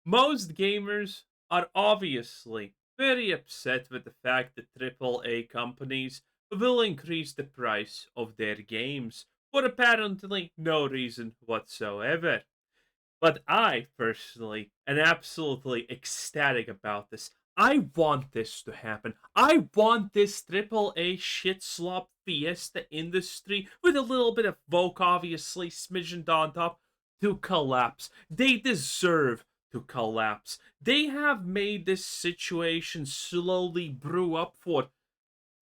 Most gamers are obviously very upset with the fact that AAA companies will increase the price of their games for apparently no reason whatsoever. But I personally am absolutely ecstatic about this. I want this to happen. I want this AAA shit slop fiesta industry with a little bit of woke, obviously smidgened on top, to collapse. They deserve to collapse. They have made this situation slowly brew up for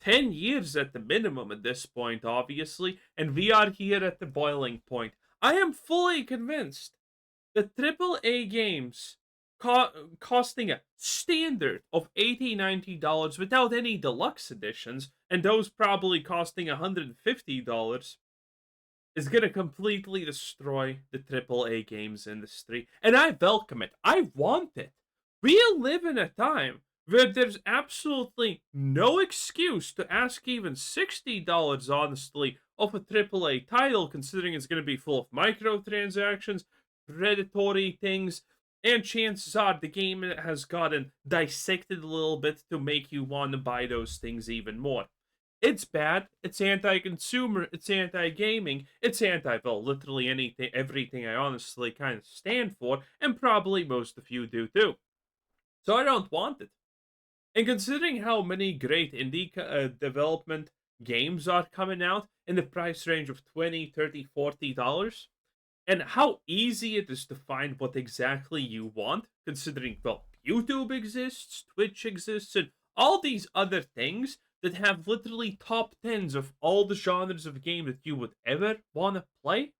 10 years at the minimum at this point, obviously, and we are here at the boiling point. I am fully convinced the AAA games costing a standard of $80-$90 without any deluxe editions, and those probably costing $150, is going to completely destroy the AAA games industry. And I welcome it. I want it. We live in a time where there's absolutely no excuse to ask even $60, honestly, of a AAA title, considering it's going to be full of microtransactions, predatory things, and chances are the game has gotten dissected a little bit to make you want to buy those things even more. It's bad. It's anti-consumer. It's anti-gaming. It's well, literally anything, everything I honestly kind of stand for, and probably most of you do too. So I don't want it. And considering how many great indie development games are coming out in the price range of 20, 30, $40, and how easy it is to find what exactly you want, considering, well, YouTube exists, Twitch exists, and all these other things that have literally top tens of all the genres of game that you would ever want to play.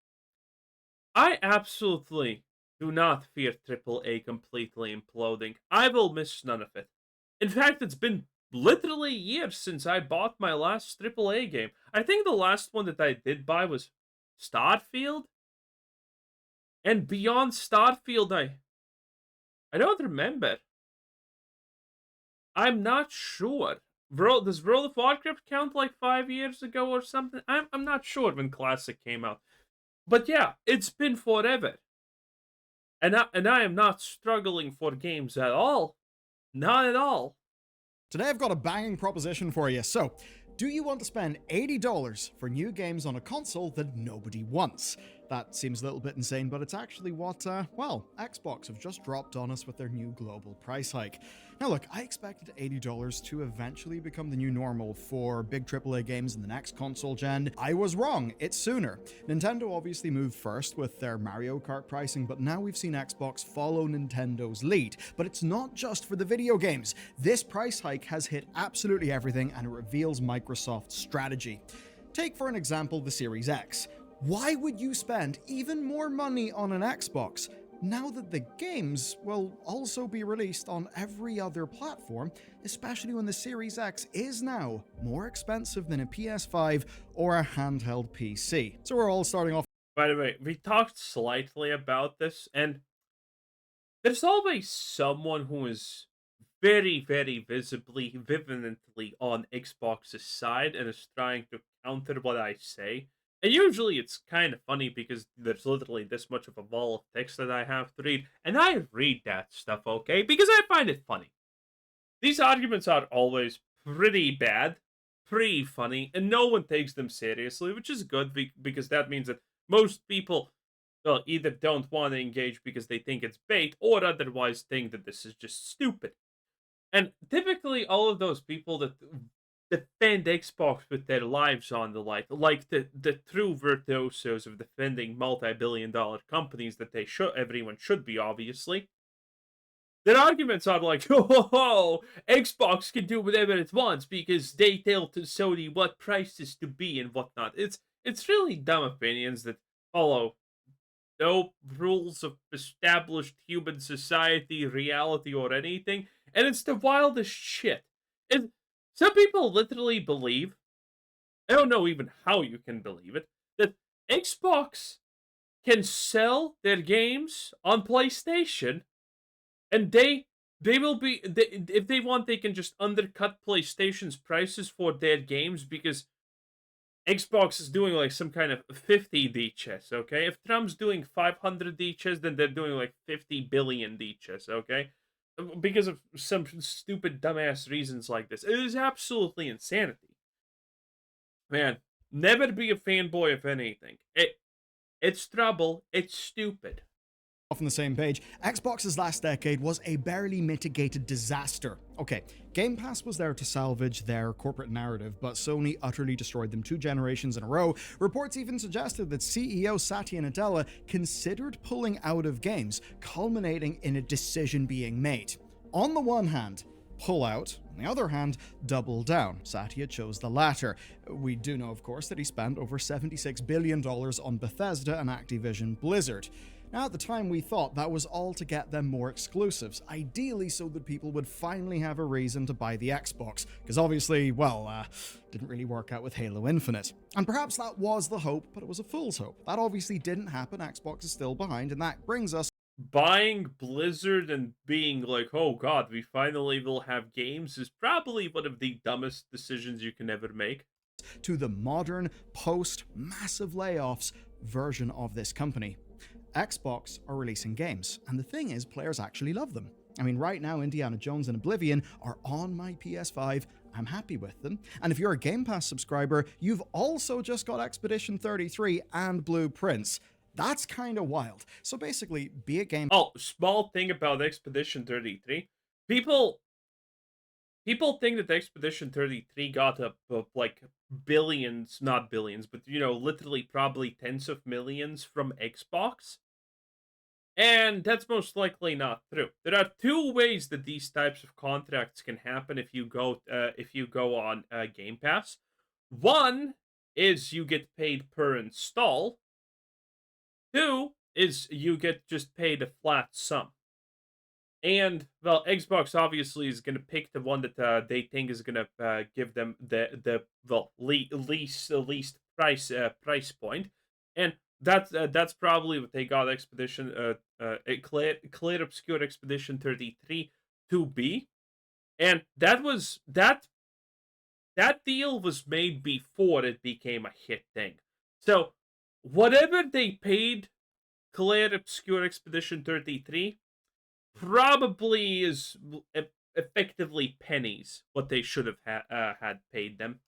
I absolutely do not fear AAA completely imploding. I will miss none of it. In fact, it's been literally years since I bought my last AAA game. I think the last one that I did buy was Starfield. And beyond Starfield, I don't remember. I'm not sure. Does World of Warcraft count like 5 years ago or something? I'm not sure when Classic came out. But yeah, it's been forever. And I am not struggling for games at all. Not at all. Today I've got a banging proposition for you. So, do you want to spend $80 for new games on a console that nobody wants? That seems a little bit insane, but it's actually what, well, Xbox have just dropped on us with their new global price hike. Now look, I expected $80 to eventually become the new normal for big AAA games in the next console gen. I was wrong, it's sooner. Nintendo obviously moved first with their Mario Kart pricing, but now we've seen Xbox follow Nintendo's lead. But it's not just for the video games. This price hike has hit absolutely everything, and it reveals Microsoft's strategy. Take for an example the Series X. Why would you spend even more money on an Xbox now that the games will also be released on every other platform, especially when the Series X is now more expensive than a PS5 or a handheld PC? So we're all starting off. By the way, we talked slightly about this, and there's always someone who is very, very visibly, vividly on Xbox's side and is trying to counter what I say. And usually it's kind of funny because there's literally this much of a wall of text that I have to read, and I read that stuff, okay? Because I find it funny. These arguments are always pretty bad, pretty funny, and no one takes them seriously, which is good because that means that most people, well, either don't want to engage because they think it's bait or otherwise think that this is just stupid. And typically, all of those people that defend Xbox with their lives on the line, like the true virtuosos of defending multi-billion-dollar companies that everyone should be, obviously. Their arguments are like, oh, Xbox can do whatever it wants because they tell to Sony what prices to be and whatnot. It's really dumb opinions that follow no rules of established human society, reality, or anything, and it's the wildest shit. And some people literally believe, I don't know even how you can believe it, that Xbox can sell their games on PlayStation, and they will be if they want, they can just undercut PlayStation's prices for their games because Xbox is doing like some kind of 50 D chess, okay? If Trump's doing 500 D chess, then they're doing like 50 billion D chess, okay? Because of some stupid dumbass reasons like this. It is absolutely insanity. Man, never be a fanboy of anything. It's trouble. It's stupid. Off on the same page, Xbox's last decade was a barely mitigated disaster. Okay, Game Pass was there to salvage their corporate narrative, but Sony utterly destroyed them 2 generations in a row. Reports even suggested that CEO Satya Nadella considered pulling out of games, culminating in a decision being made. On the one hand, pull out. On the other hand, double down. Satya chose the latter. We do know, of course, that he spent over $76 billion on Bethesda and Activision Blizzard. Now, at the time, we thought that was all to get them more exclusives, ideally so that people would finally have a reason to buy the Xbox, because obviously, well, didn't really work out with Halo Infinite. And perhaps that was the hope, but it was a fool's hope. That obviously didn't happen, Xbox is still behind, and that brings us Buying Blizzard and being like, oh god, we finally will have games is probably one of the dumbest decisions you can ever make. to the modern, post-massive layoffs version of this company. Xbox are releasing games, and the thing is, players actually love them. I mean, right now, Indiana Jones and Oblivion are on my PS5. I'm happy with them. And if you're a Game Pass subscriber, you've also just got Expedition 33 and Blueprints. That's kind of wild. So basically, be a Game Oh, small thing about Expedition 33. People think that Expedition 33 got up like billions, not billions, but literally probably tens of millions from Xbox. And that's most likely not true. There are two ways that these types of contracts can happen if you go on Game Pass. One is you get paid per install. Two is you get just paid a flat sum. And well, Xbox obviously is going to pick the one that they think is going to give them least price point, and that's probably what they got Expedition Clear Obscure Expedition 33 to be, and that deal was made before it became a hit thing. So whatever they paid Clear Obscure Expedition 33 probably is effectively pennies what they should have had paid them.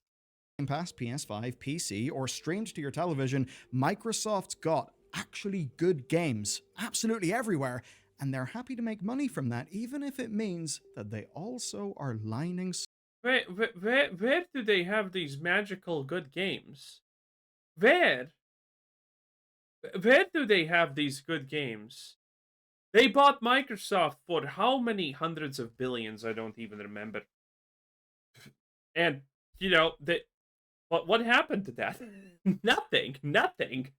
Pass, PS5, PC, or streamed to your television, Microsoft's got actually good games absolutely everywhere, and they're happy to make money from that, even if it means that they also are lining. Where do they have these magical good games? Where? Where do they have these good games? They bought Microsoft for how many hundreds of billions? I don't even remember. And what happened to that? Nothing. Nothing.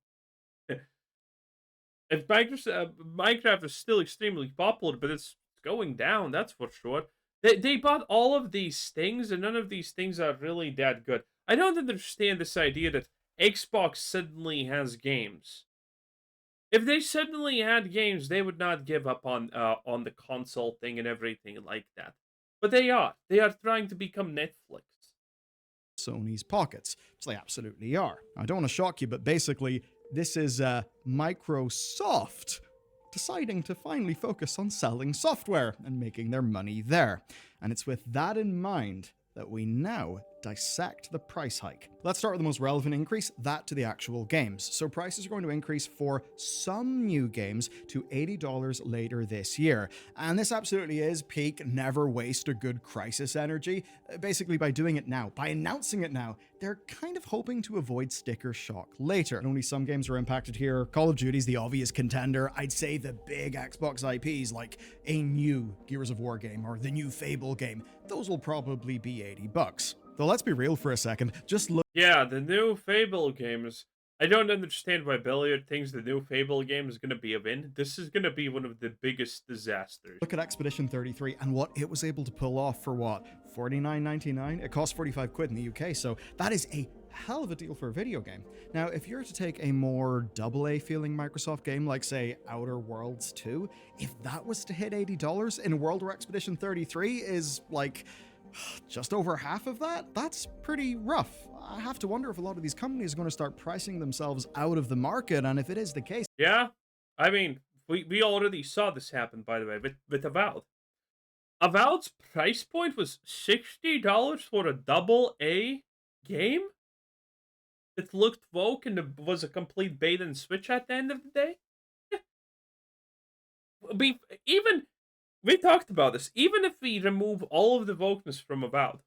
If Minecraft is still extremely popular, but it's going down, that's for sure. They bought all of these things, and none of these things are really that good. I don't understand this idea that Xbox suddenly has games. If they suddenly had games, they would not give up on the console thing and everything like that. But they are. They are trying to become Netflix. Sony's pockets, which they absolutely are. I don't want to shock you, but basically, this is Microsoft deciding to finally focus on selling software and making their money there. And it's with that in mind that we now dissect the price hike. Let's start with the most relevant increase, that to the actual games. So prices are going to increase for some new games to $80 later this year. And this absolutely is peak never waste a good crisis energy. Basically, by doing it now, by announcing it now, they're kind of hoping to avoid sticker shock later. And only some games are impacted here. Call of Duty's the obvious contender. I'd say the big Xbox IPs like a new Gears of War game or the new Fable game, those will probably be $80. Though let's be real for a second, just look. Yeah, the new Fable games. I don't understand why Belliard thinks the new Fable game is going to be a win. This is going to be one of the biggest disasters. Look at Expedition 33 and what it was able to pull off for what? $49.99? It cost 45 quid in the UK, so that is a hell of a deal for a video game. Now, if you're to take a more AA feeling Microsoft game like, say, Outer Worlds 2, if that was to hit $80 in a world where Expedition 33 is like Just over half of that? That's pretty rough. I have to wonder if a lot of these companies are going to start pricing themselves out of the market, and if it is the case, Yeah, I mean, we already saw this happen, by the way, with Avowed. Avowed's price point was $60 for a double A game. It looked woke and it was a complete bait and switch at the end of the day. Even we talked about this. Even if we remove all of the wokeness from Avowed,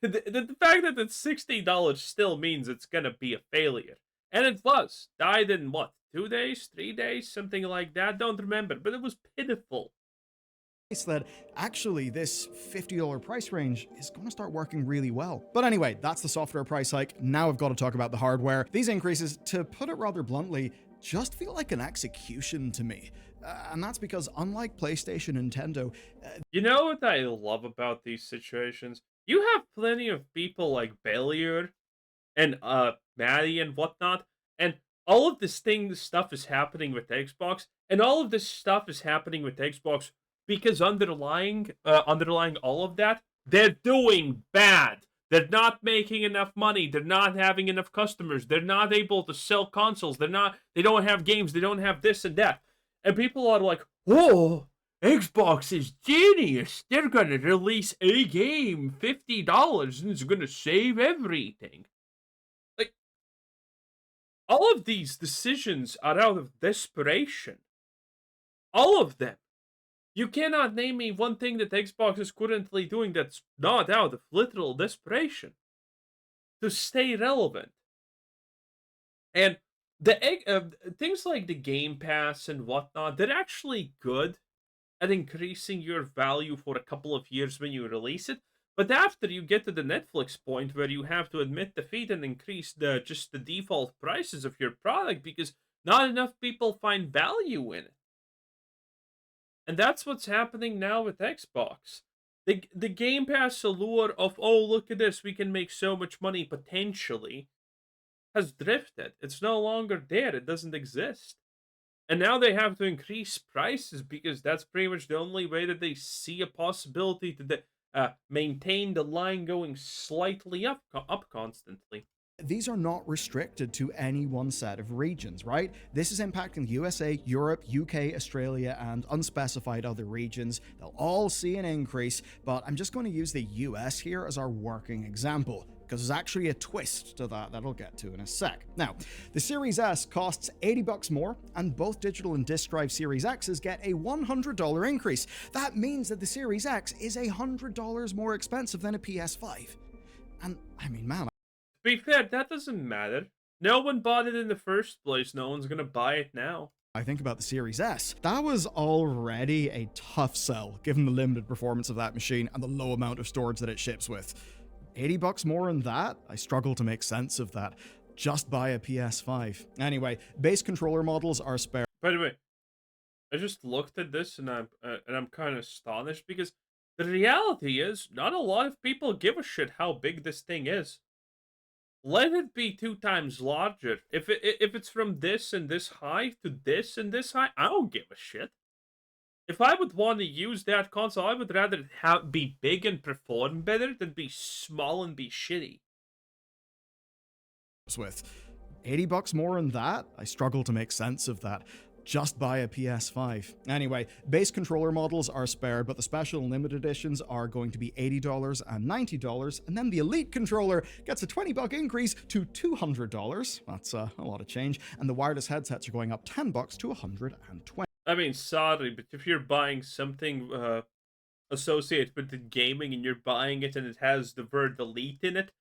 the fact that it's $60 still means it's gonna be a failure, and it was. Died in what, 2 days, 3 days, something like that. Don't remember, but it was pitiful. that actually this $50 price range is going to start working really well. But anyway, that's the software price hike. Now I've got to talk about the hardware. These increases, to put it rather bluntly, just feel like an execution to me. And that's because unlike PlayStation and Nintendo, You know what I love about these situations? You have plenty of people like Bellier and Maddie and whatnot, and all of stuff is happening with Xbox, and all of this stuff is happening with Xbox because underlying all of that, they're doing bad. They're not making enough money. They're not having enough customers. They're not able to sell consoles. They don't have games. They don't have this and that. And people are like, "Whoa, Xbox is genius. They're gonna release a game, $50, and it's gonna save everything." Like, all of these decisions are out of desperation. All of them. You cannot name me one thing that Xbox is currently doing that's not out of literal desperation to stay relevant. And things like the Game Pass and whatnot, they're actually good at increasing your value for a couple of years when you release it. But after you get to the Netflix point where you have to admit defeat and increase the default prices of your product because not enough people find value in it. And that's what's happening now with Xbox. The Game Pass allure of, oh, look at this, we can make so much money potentially, has drifted. It's no longer there. It doesn't exist. And now they have to increase prices because that's pretty much the only way that they see a possibility to maintain the line going slightly up constantly. these are not restricted to any one set of regions, right? This is impacting the USA, Europe, UK, Australia, and unspecified other regions. They'll all see an increase, but I'm just going to use the US here as our working example, because there's actually a twist to that I'll get to in a sec. Now, the Series S costs $80 more, and both digital and disc drive Series X's get a $100 increase. That means that the Series X is $100 more expensive than a PS5. And I mean, man, To be fair, that doesn't matter. No one bought it in the first place. No one's gonna buy it now. I think about the Series S. That was already a tough sell, given the limited performance of that machine and the low amount of storage that it ships with. $80 more than that? I struggle to make sense of that. Just buy a PS5. Anyway, base controller models are spared. By the way, I just looked at this and I'm kind of astonished because the reality is not a lot of people give a shit how big this thing is. Let it be 2 times larger. If it's from this and this high to this and this high, I don't give a shit. If I would want to use that console, I would rather be big and perform better than be small and be shitty. With $80 more than that? I struggle to make sense of that. Just buy a PS5. Anyway, base controller models are spared, but the special and limited editions are going to be $80 and $90, and then the Elite controller gets a $20 increase to $200. That's a lot of change, and the wireless headsets are going up $10 to $120. I mean, sorry, but if you're buying something associated with the gaming and you're buying it and it has the word Elite in it,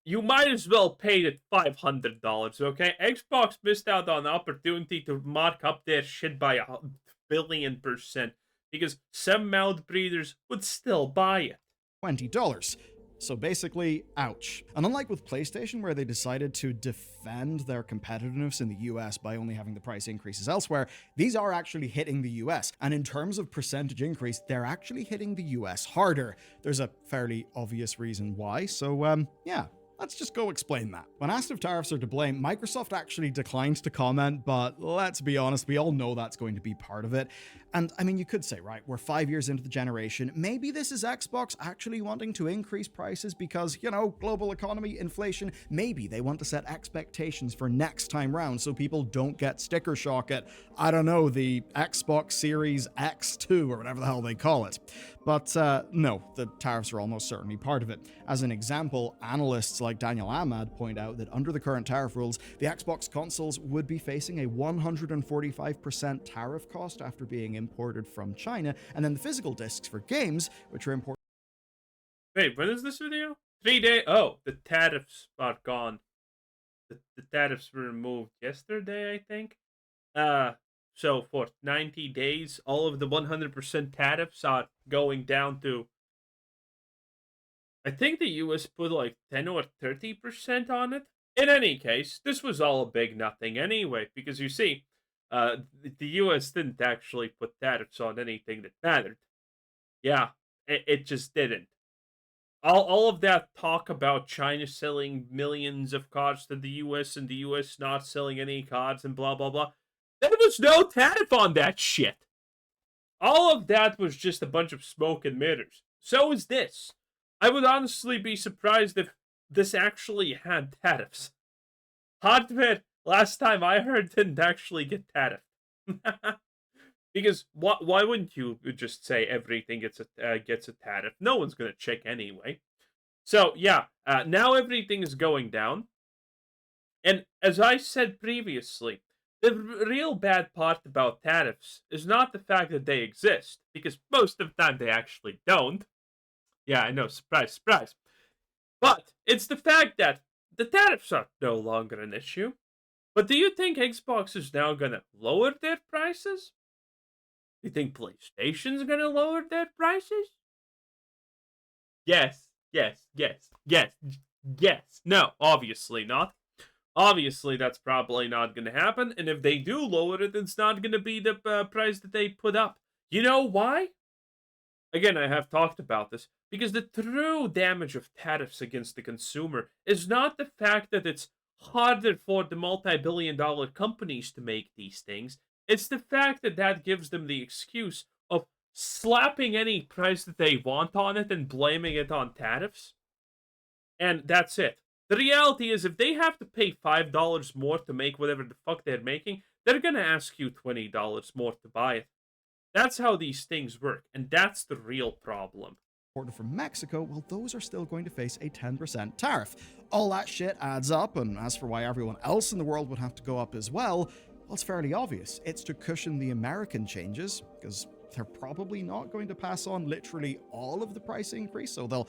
you might as well pay it $500, okay? Xbox missed out on the opportunity to mark up their shit by 1,000,000,000%, because some mouth breathers would still buy it. $20. So basically, ouch. And unlike with PlayStation, where they decided to defend their competitiveness in the US by only having the price increases elsewhere, these are actually hitting the US. And in terms of percentage increase, they're actually hitting the US harder. There's a fairly obvious reason why, so yeah, Let's just go explain that. When asked if tariffs are to blame, Microsoft actually declined to comment, but let's be honest, we all know that's going to be part of it. And I mean, you could say, right, we're 5 years into the generation. Maybe this is Xbox actually wanting to increase prices because, global economy, inflation. Maybe they want to set expectations for next time round so people don't get sticker shock at, I don't know, the Xbox Series X2 or whatever the hell they call it. But no, the tariffs are almost certainly part of it. As an example, analysts like Daniel Ahmad point out that under the current tariff rules, the Xbox consoles would be facing a 145% tariff cost after being imported from China, and then the physical discs for games, which are imported. Wait, when is this video? 3 days. Oh, the tariffs are gone. The tariffs were removed yesterday, I think. So for 90 days, all of the 100% tariffs are going down to, I think the US put like 10 or 30% on it. In any case, this was all a big nothing anyway, because you see, the US didn't actually put tariffs on anything that mattered. Yeah, it just didn't. All of that talk about China selling millions of cards to the US and the US not selling any cards and blah blah blah. There was no tariff on that shit. All of that was just a bunch of smoke and mirrors. So is this. I would honestly be surprised if this actually had tariffs. Hardware, last time I heard, didn't actually get tariffed. Because why wouldn't you just say everything gets a tariff? No one's gonna check anyway. So yeah, now everything is going down. And as I said previously, the real bad part about tariffs is not the fact that they exist, because most of the time they actually don't. Yeah, I know, surprise, surprise. But it's the fact that the tariffs are no longer an issue. But do you think Xbox is now gonna lower their prices? You think PlayStation's gonna lower their prices? Yes, yes, yes, yes, yes. No, obviously not. Obviously, that's probably not gonna happen. And if they do lower it, it's not gonna be the price that they put up. You know why? Again, I have talked about this. Because the true damage of tariffs against the consumer is not the fact that it's harder for the multi-billion-dollar companies to make these things. It's the fact that that gives them the excuse of slapping any price that they want on it and blaming it on tariffs. And that's it. The reality is, if they have to pay $5 more to make whatever the fuck they're making, they're gonna ask you $20 more to buy it. That's how these things work, and that's the real problem. Imported from Mexico, well, those are still going to face a 10% tariff. All that shit adds up, and as for why everyone else in the world would have to go up as well, it's fairly obvious. It's to cushion the American changes, because they're probably not going to pass on literally all of the price increase, so they'll,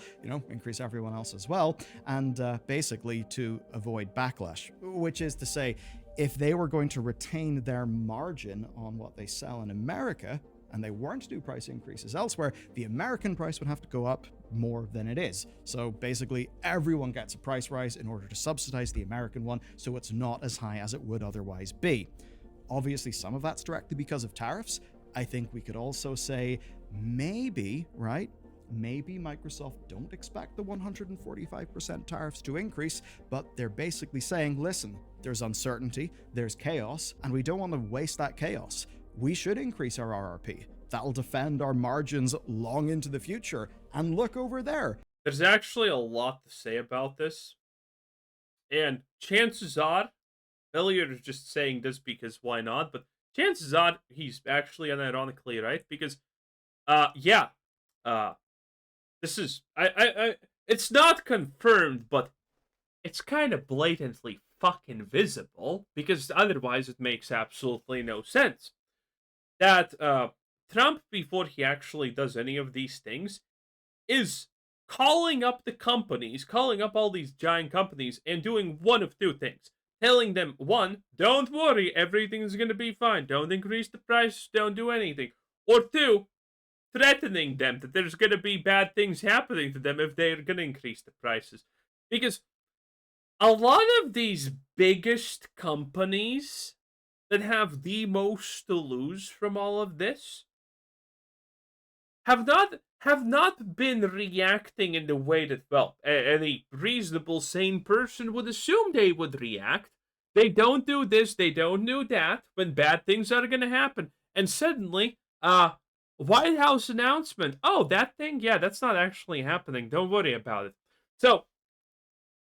increase everyone else as well, and basically to avoid backlash, which is to say, if they were going to retain their margin on what they sell in America, and they weren't to do price increases elsewhere, the American price would have to go up more than it is. So basically, everyone gets a price rise in order to subsidize the American one, so it's not as high as it would otherwise be. Obviously, some of that's directly because of tariffs. I think we could also say maybe, right? Maybe Microsoft don't expect the 145% tariffs to increase, but they're basically saying, listen, there's uncertainty, there's chaos, and we don't want to waste that chaos. We should increase our RRP. That'll defend our margins long into the future. And look over there. There's actually a lot to say about this. And chances are, Elliot is just saying this because why not? But chances are he's actually unironically right. Because, this is, it's not confirmed, but it's kind of blatantly fucking visible. Because otherwise it makes absolutely no sense. That Trump, before he actually does any of these things, is calling up the companies, calling up all these giant companies, and doing one of two things. Telling them, one, don't worry, everything's going to be fine. Don't increase the price, don't do anything. Or two, threatening them that there's going to be bad things happening to them if they're going to increase the prices. Because a lot of these biggest companies that have the most to lose from all of this have not have not been reacting in the way that, well, any reasonable, sane person would assume they would react. They don't do this, they don't do that when bad things are going to happen. And suddenly, White House announcement. Oh, that thing? Yeah, that's not actually happening. Don't worry about it. So,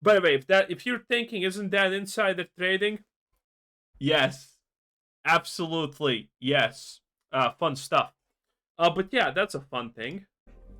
by the way, if you're thinking, isn't that insider trading? Yes, absolutely. Yes. Fun stuff. But yeah, that's a fun thing.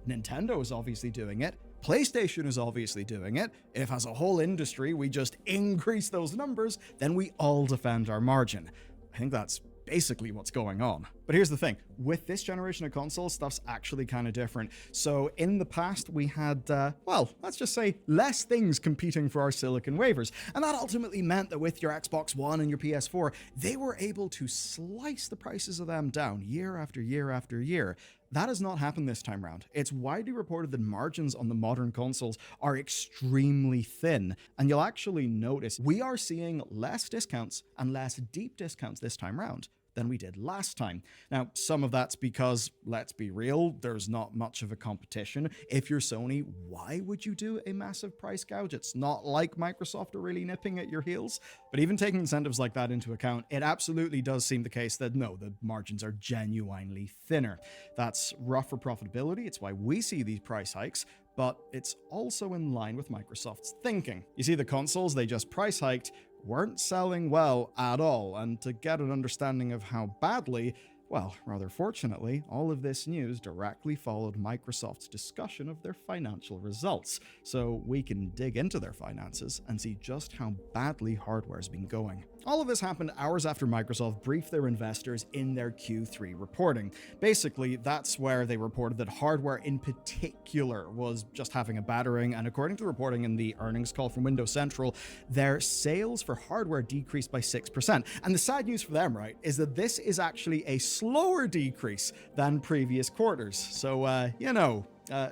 Nintendo is obviously doing it. PlayStation is obviously doing it. If, as a whole industry, we just increase those numbers, then we all defend our margin. I think that's basically what's going on. But here's the thing, with this generation of consoles, stuff's actually kind of different. So in the past, we had, well, let's just say less things competing for our silicon wafers. And that ultimately meant that with your Xbox One and your PS4, they were able to slice the prices of them down year after year after year. That has not happened this time around. It's widely reported that margins on the modern consoles are extremely thin, and you'll actually notice we are seeing less discounts and less deep discounts this time around than we did last time. Now, some of that's because, let's be real, there's not much of a competition. If you're Sony, why would you do a massive price gouge? It's not like Microsoft are really nipping at your heels. But even taking incentives like that into account, it absolutely does seem the case that no, the margins are genuinely thinner. That's rough for profitability. It's why we see these price hikes, but it's also in line with Microsoft's thinking. You see, the consoles they just price hiked weren't selling well at all, and to get an understanding of how badly, well, rather fortunately, all of this news directly followed Microsoft's discussion of their financial results, so we can dig into their finances and see just how badly hardware's been going. All of this happened hours after Microsoft briefed their investors in their Q3 reporting. Basically, that's where they reported that hardware in particular was just having a battering, and according to the reporting in the earnings call from Windows Central, their sales for hardware decreased by 6%. And the sad news for them, right, is that this is actually a slower decrease than previous quarters. So,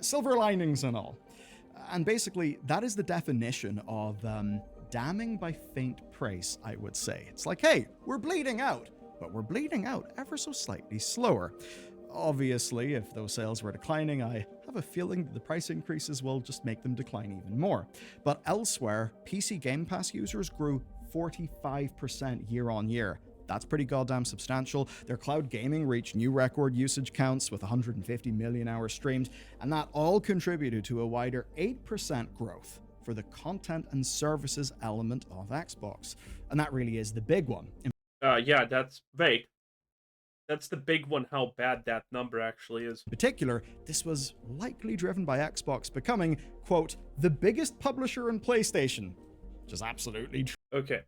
silver linings and all. And basically, that is the definition of damning by faint praise, I would say. It's like, hey, we're bleeding out, but we're bleeding out ever so slightly slower. Obviously, if those sales were declining, I have a feeling that the price increases will just make them decline even more. But elsewhere, PC Game Pass users grew 45% year on year. That's pretty goddamn substantial. Their cloud gaming reached new record usage counts with 150 million hours streamed, and that all contributed to a wider 8% growth for the content and services element of Xbox. And that really is the big one. Yeah, that's the big one, how bad that number actually is. In particular, this was likely driven by Xbox becoming, quote, the biggest publisher in PlayStation, which is absolutely true. Okay.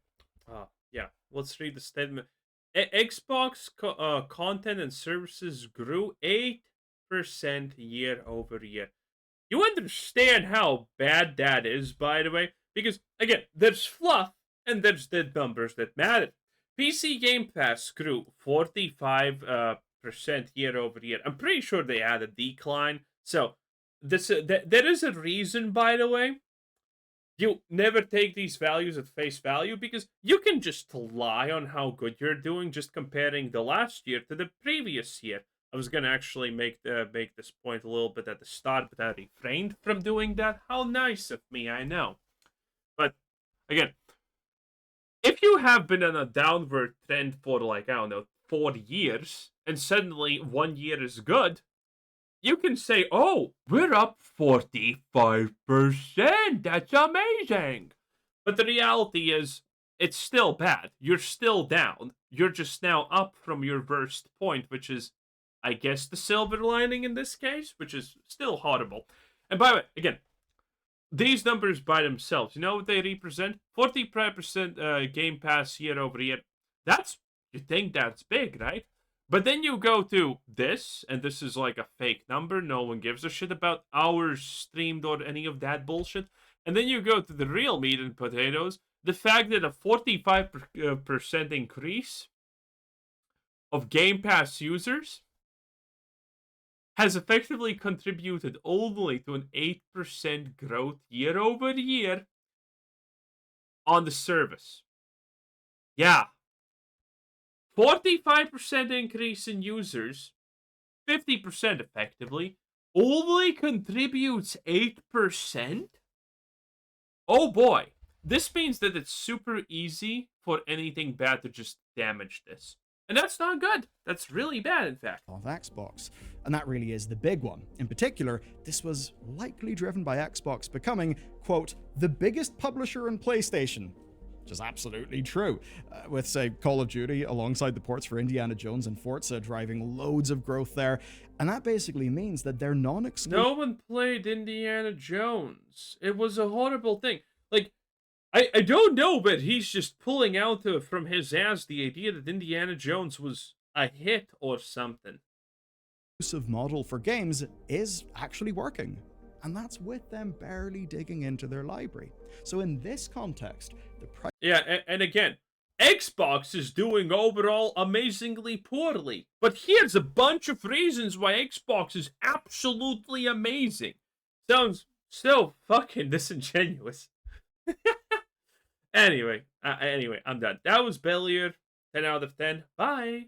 Yeah, let's read the statement. Xbox content and services grew 8% year over year. You understand how bad that is, by the way? Because, again, there's fluff and there's the numbers that matter. PC Game Pass grew 45% year over year. I'm pretty sure they had a decline. So, there is a reason, by the way. You never take these values at face value because you can just lie on how good you're doing just comparing the last year to the previous year. I was gonna actually make this point a little bit at the start, but I refrained from doing that. How nice of me, I know. But again, if you have been on a downward trend for like, I don't know, 4 years, and suddenly 1 year is good, you can say, oh, we're up 45%. That's amazing. But the reality is, it's still bad. You're still down. You're just now up from your worst point, which is, I guess, the silver lining in this case, which is still horrible. And by the way, again, these numbers by themselves, you know what they represent? 45% Game Pass year over year. You think that's big, right? But then you go to this, and this is like a fake number. No one gives a shit about hours streamed or any of that bullshit. And then you go to the real meat and potatoes. The fact that a 45% increase of Game Pass users has effectively contributed only to an 8% growth year over year on the service. Yeah. 45% increase in users, 50% effectively, only contributes 8%? Oh boy. This means that it's super easy for anything bad to just damage this. And that's not good. That's really bad, in fact. Of Xbox. And that really is the big one. In particular, this was likely driven by Xbox becoming, quote, the biggest publisher in PlayStation. Which is absolutely true. With, say, Call of Duty alongside the ports for Indiana Jones and Forza driving loads of growth there. And that basically means that they're non-exclusive. No one played Indiana Jones. It was a horrible thing. Like, I don't know, but he's just pulling out from his ass the idea that Indiana Jones was a hit or something. Model for games is actually working. And that's with them barely digging into their library. So in this context, the price... Yeah, and again, Xbox is doing overall amazingly poorly. But here's a bunch of reasons why Xbox is absolutely amazing. Sounds so fucking disingenuous. Anyway, I'm done. That was Bellier. 10 out of 10. Bye.